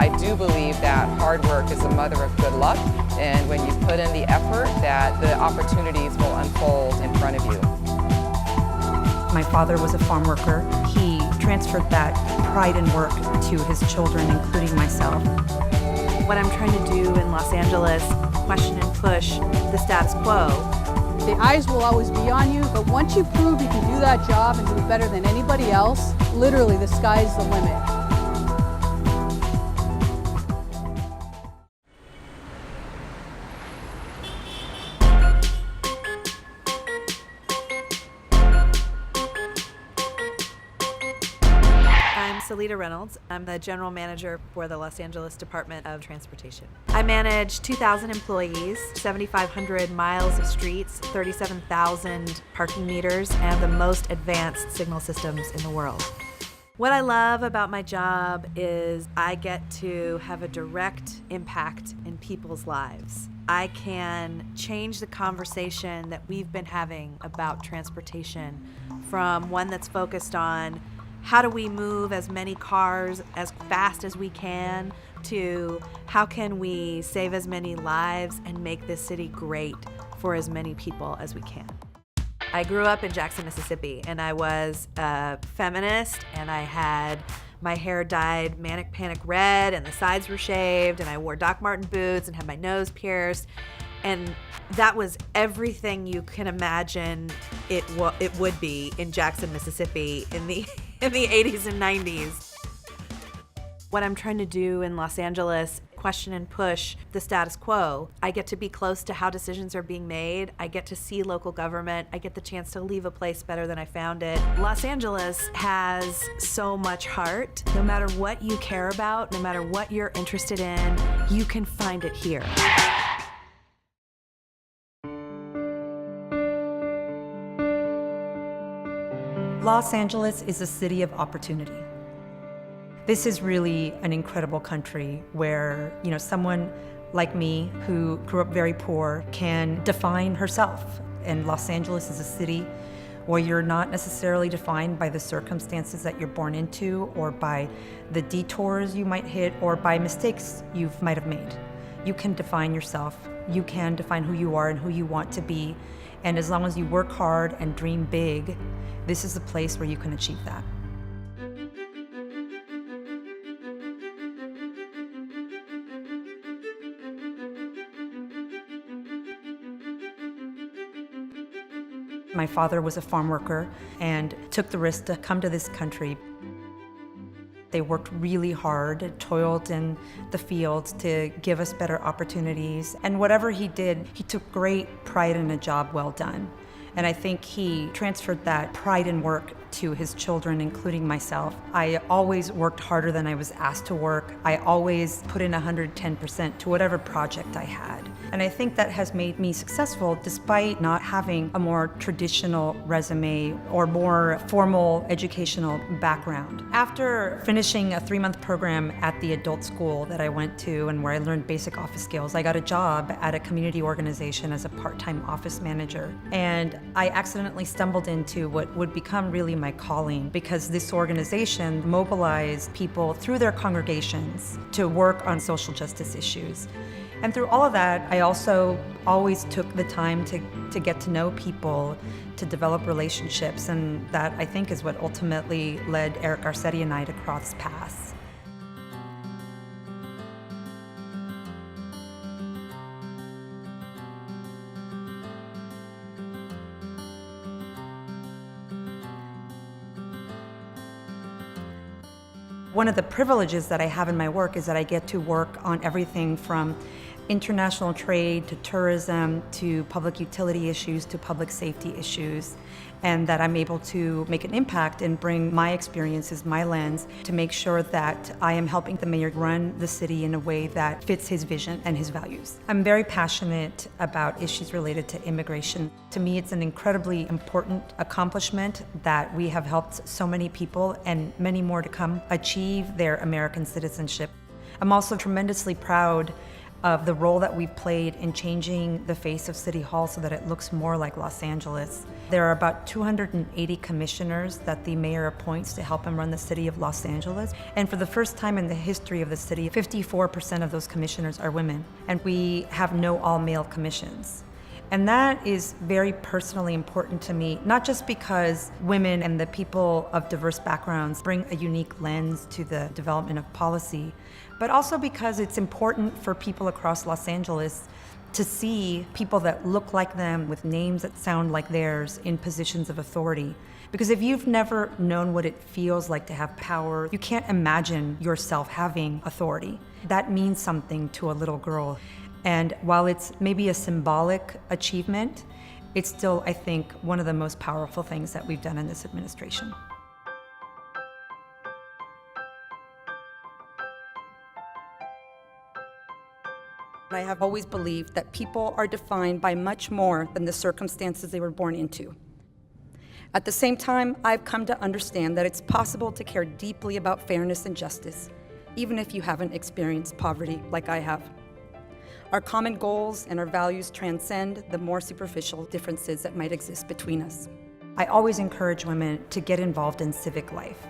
I do believe that hard work is the mother of good luck, and when you put in the effort, that the opportunities will unfold in front of you. My father was a farm worker. He transferred that pride and work to his children, including myself. What I'm trying to do in Los Angeles, question and push the status quo. The eyes will always be on you, but once you prove you can do that job and do it better than anybody else, literally the sky's the limit. I'm Selena Reynolds. I'm the general manager for the Los Angeles Department of Transportation. I manage 2,000 employees, 7,500 miles of streets, 37,000 parking meters, and the most advanced signal systems in the world. What I love about my job is I get to have a direct impact in people's lives. I can change the conversation that we've been having about transportation from one that's focused on how do we move as many cars as fast as we can to how can we save as many lives and make this city great for as many people as we can. I grew up in Jackson, Mississippi, and I was a feminist, and I had my hair dyed manic panic red, and the sides were shaved, and I wore Doc Marten boots and had my nose pierced. And that was everything you can imagine it would be in Jackson, Mississippi in the 80s and 90s. What I'm trying to do in Los Angeles, question and push the status quo. I get to be close to how decisions are being made. I get to see local government. I get the chance to leave a place better than I found it. Los Angeles has so much heart. No matter what you care about, no matter what you're interested in, you can find it here. Los Angeles is a city of opportunity. This is really an incredible country where, someone like me who grew up very poor can define herself. And Los Angeles is a city where you're not necessarily defined by the circumstances that you're born into or by the detours you might hit or by mistakes you might have made. You can define yourself. You can define who you are and who you want to be. And as long as you work hard and dream big, this is a place where you can achieve that. My father was a farm worker and took the risk to come to this country. They worked really hard, toiled in the fields to give us better opportunities. And whatever he did, he took great pride in a job well done. And I think he transferred that pride and work to his children, including myself. I always worked harder than I was asked to work. I always put in 110% to whatever project I had. And I think that has made me successful despite not having a more traditional resume or more formal educational background. After finishing a 3-month program at the adult school that I went to and where I learned basic office skills, I got a job at a community organization as a part-time office manager. And I accidentally stumbled into what would become really my calling because this organization mobilized people through their congregations to work on social justice issues. And through all of that, I also always took the time to get to know people, to develop relationships, and that I think is what ultimately led Eric Garcetti and I to cross paths. One of the privileges that I have in my work is that I get to work on everything from international trade to tourism to public utility issues to public safety issues, and that I'm able to make an impact and bring my experiences, my lens, to make sure that I am helping the mayor run the city in a way that fits his vision and his values. I'm very passionate about issues related to immigration. To me, it's an incredibly important accomplishment that we have helped so many people and many more to come achieve their American citizenship. I'm also tremendously proud of the role that we played in changing the face of City Hall so that it looks more like Los Angeles. There are about 280 commissioners that the mayor appoints to help him run the city of Los Angeles. And for the first time in the history of the city, 54% of those commissioners are women. And we have no all-male commissions. And that is very personally important to me, not just because women and the people of diverse backgrounds bring a unique lens to the development of policy, but also because it's important for people across Los Angeles to see people that look like them with names that sound like theirs in positions of authority. Because if you've never known what it feels like to have power, you can't imagine yourself having authority. That means something to a little girl. And while it's maybe a symbolic achievement, it's still, I think, one of the most powerful things that we've done in this administration. I have always believed that people are defined by much more than the circumstances they were born into. At the same time, I've come to understand that it's possible to care deeply about fairness and justice, even if you haven't experienced poverty like I have. Our common goals and our values transcend the more superficial differences that might exist between us. I always encourage women to get involved in civic life.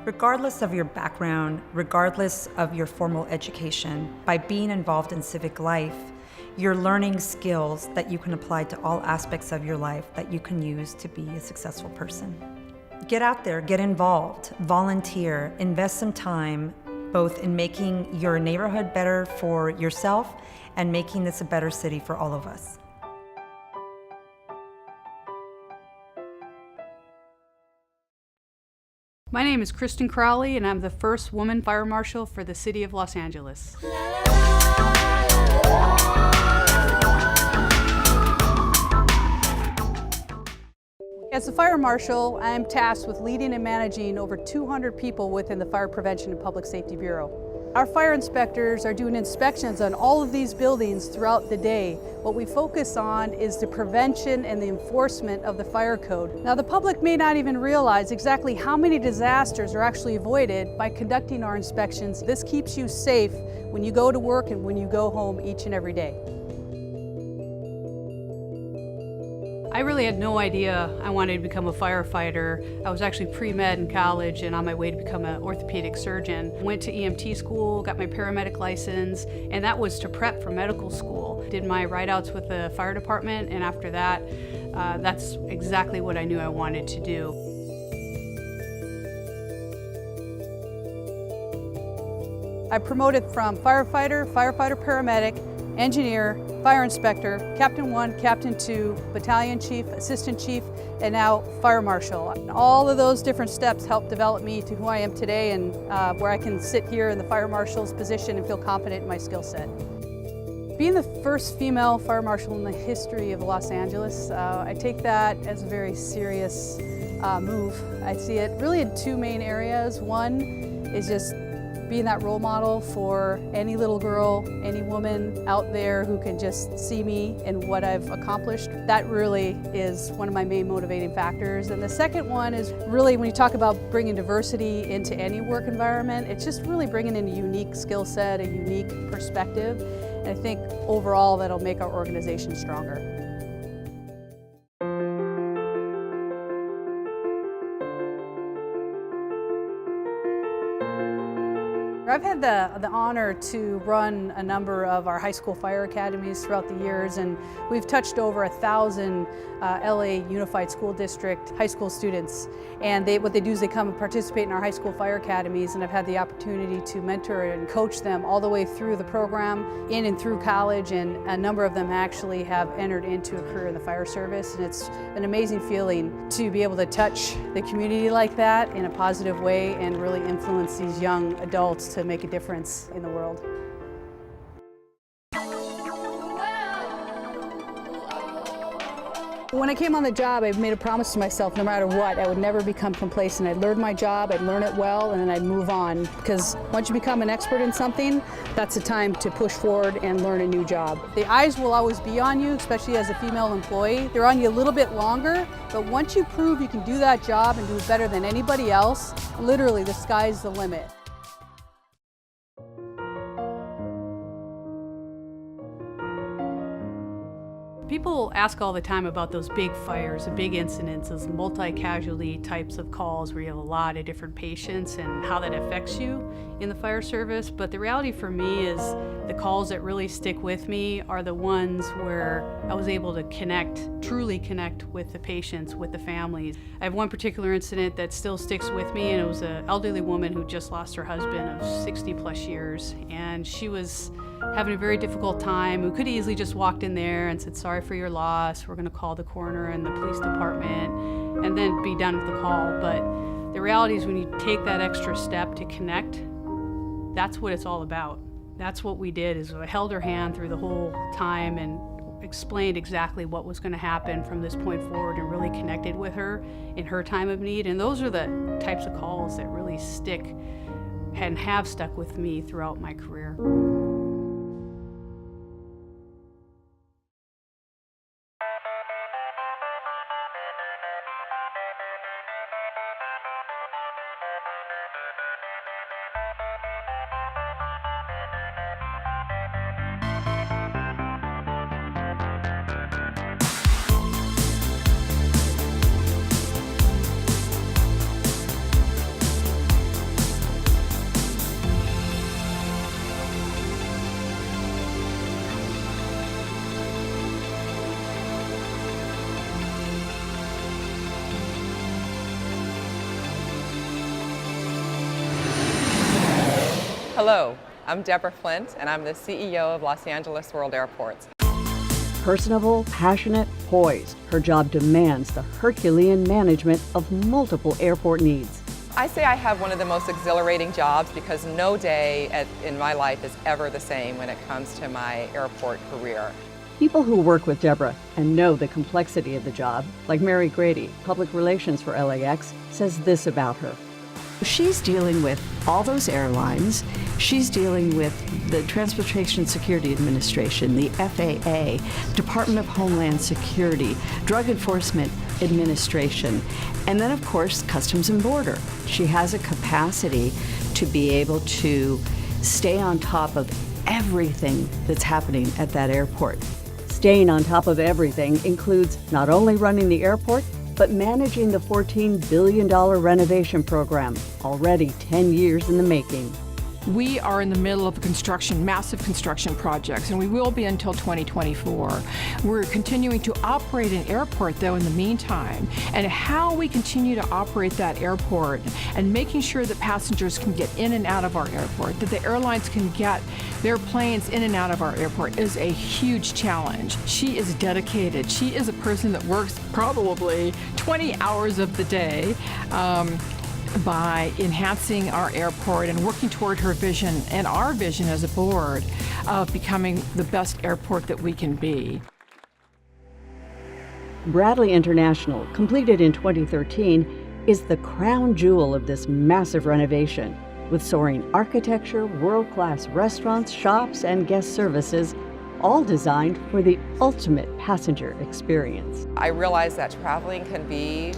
Regardless of your background, regardless of your formal education, by being involved in civic life, you're learning skills that you can apply to all aspects of your life that you can use to be a successful person. Get out there, get involved, volunteer, invest some time, both in making your neighborhood better for yourself and making this a better city for all of us. My name is Kristin Crowley, and I'm the first woman fire marshal for the city of Los Angeles. As a fire marshal, I am tasked with leading and managing over 200 people within the Fire Prevention and Public Safety Bureau. Our fire inspectors are doing inspections on all of these buildings throughout the day. What we focus on is the prevention and the enforcement of the fire code. Now, the public may not even realize exactly how many disasters are actually avoided by conducting our inspections. This keeps you safe when you go to work and when you go home each and every day. I really had no idea I wanted to become a firefighter. I was actually pre-med in college and on my way to become an orthopedic surgeon. Went to EMT school, got my paramedic license, and that was to prep for medical school. Did my write-outs with the fire department, and after that, that's exactly what I knew I wanted to do. I promoted from firefighter, paramedic, engineer, fire inspector, Captain 1, Captain 2, Battalion Chief, Assistant Chief, and now Fire Marshal. All of those different steps helped develop me to who I am today and where I can sit here in the Fire Marshal's position and feel confident in my skill set. Being the first female Fire Marshal in the history of Los Angeles, I take that as a very serious move. I see it really in two main areas. One is just being that role model for any little girl, any woman out there who can just see me and what I've accomplished. That really is one of my main motivating factors. And the second one is really when you talk about bringing diversity into any work environment, it's just really bringing in a unique skill set, a unique perspective. And I think overall that'll make our organization stronger. I've had the honor to run a number of our high school fire academies throughout the years, and we've touched over 1,000 LA Unified School District high school students. And what they do is they come and participate in our high school fire academies, and I've had the opportunity to mentor and coach them all the way through the program, in and through college, and a number of them actually have entered into a career in the fire service. And it's an amazing feeling to be able to touch the community like that in a positive way and really influence these young adults to make a difference in the world. When I came on the job, I made a promise to myself, no matter what, I would never become complacent. I'd learn my job, I'd learn it well, and then I'd move on. Because once you become an expert in something, that's the time to push forward and learn a new job. The eyes will always be on you, especially as a female employee. They're on you a little bit longer, but once you prove you can do that job and do it better than anybody else, literally the sky's the limit. People ask all the time about those big fires, the big incidents, those multi-casualty types of calls where you have a lot of different patients and how that affects you in the fire service. But the reality for me is the calls that really stick with me are the ones where I was able to truly connect with the patients, with the families. I have one particular incident that still sticks with me, and it was an elderly woman who just lost her husband of 60 plus years. And she was having a very difficult time, who could easily just walked in there and said, sorry for your loss, we're gonna call the coroner and the police department, and then be done with the call. But the reality is when you take that extra step to connect, that's what it's all about. That's what we did, is I held her hand through the whole time and explained exactly what was gonna happen from this point forward and really connected with her in her time of need. And those are the types of calls that really stick and have stuck with me throughout my career. Hello, I'm Deborah Flint, and I'm the CEO of Los Angeles World Airports. Personable, passionate, poised, her job demands the Herculean management of multiple airport needs. I say I have one of the most exhilarating jobs because no day in my life is ever the same when it comes to my airport career. People who work with Deborah and know the complexity of the job, like Mary Grady, Public Relations for LAX, says this about her. She's dealing with all those airlines. She's dealing with the Transportation Security Administration, the FAA, Department of Homeland Security, Drug Enforcement Administration, and then, of course, Customs and Border. She has a capacity to be able to stay on top of everything that's happening at that airport. Staying on top of everything includes not only running the airport, but managing the $14 billion renovation program, already 10 years in the making. We are in the middle of massive construction projects, and we will be until 2024. We're continuing to operate an airport, though, in the meantime, and how we continue to operate that airport and making sure that passengers can get in and out of our airport, that the airlines can get their planes in and out of our airport is a huge challenge. She is dedicated. She is a person that works probably 20 hours of the day by enhancing our airport and working toward her vision and our vision as a board of becoming the best airport that we can be. Bradley International, completed in 2013, is the crown jewel of this massive renovation, with soaring architecture, world-class restaurants, shops, and guest services, all designed for the ultimate passenger experience. I realize that traveling can be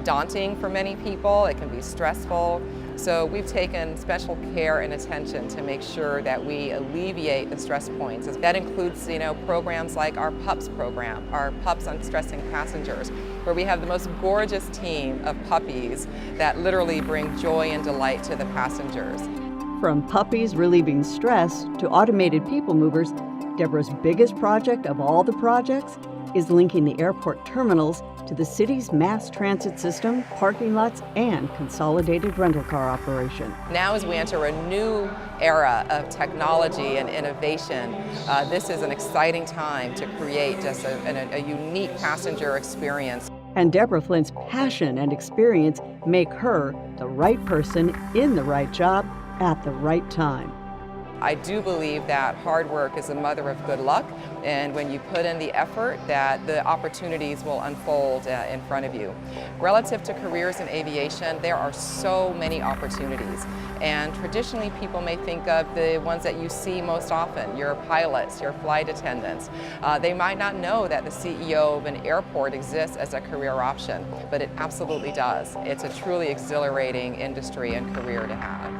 daunting for many people. It can be stressful. So we've taken special care and attention to make sure that we alleviate the stress points. That includes, programs like our PUPS program, our Pups Unstressing Passengers, where we have the most gorgeous team of puppies that literally bring joy and delight to the passengers. From puppies relieving stress to automated people movers, Deborah's biggest project of all the projects is linking the airport terminals to the city's mass transit system, parking lots, and consolidated rental car operation. Now as we enter a new era of technology and innovation, this is an exciting time to create just a unique passenger experience. And Deborah Flint's passion and experience make her the right person in the right job at the right time. I do believe that hard work is the mother of good luck, and when you put in the effort, that the opportunities will unfold in front of you. Relative to careers in aviation, there are so many opportunities, and traditionally people may think of the ones that you see most often, your pilots, your flight attendants. They might not know that the CEO of an airport exists as a career option, but it absolutely does. It's a truly exhilarating industry and career to have.